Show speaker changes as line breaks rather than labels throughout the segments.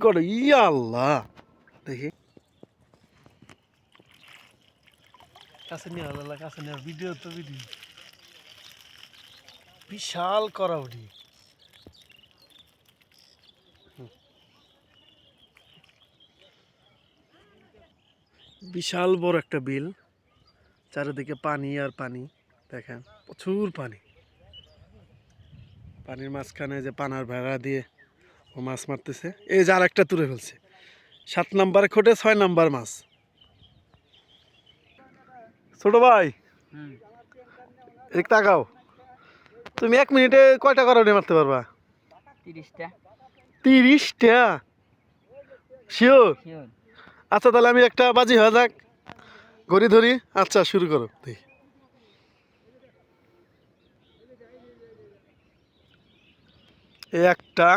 করো ইয়া আল্লাহ দেখি কাছে নিয়ে আল্লাহ কাছে নিয়ে ভিডিও তো ভিডিও বিশাল করা উঠি বিশাল বড় একটা বিল চারিদিকে পানি আর পানি দেখেন প্রচুর পানি পানির মাঝখানে যে পানার ভেড়া দিয়ে ও মাছ মারতেছে এই যে আর একটা তুলে ফেলছে 7 নাম্বার খোটে 6 নাম্বার মাছ ছোট ভাই এক তাকাও তুমি 1 মিনিটে কয়টা করণে মারতে পারবা
30টা
30টা শিওর আচ্ছা তাহলে আমি একটা বাজি হয়ে যাক ঘড়ি ধরি আচ্ছা শুরু করো দেখি এই একটা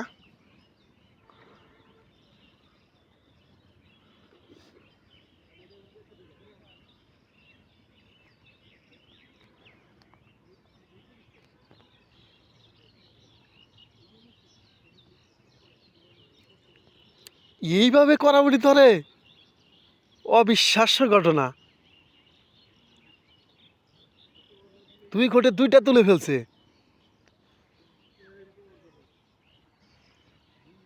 এইভাবে করাবলি ধরে অবিশ্বাস্য ঘটনা দুই খোটে 2টা তুলে ফেলছে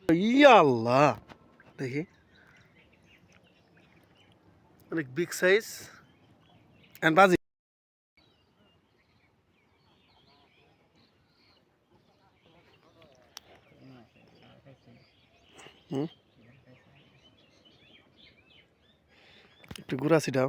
ইয়া আল্লাহ দেখি অনেক বিগ সাইজ এন্ড বাজি একটু ঘুরা ছিটাও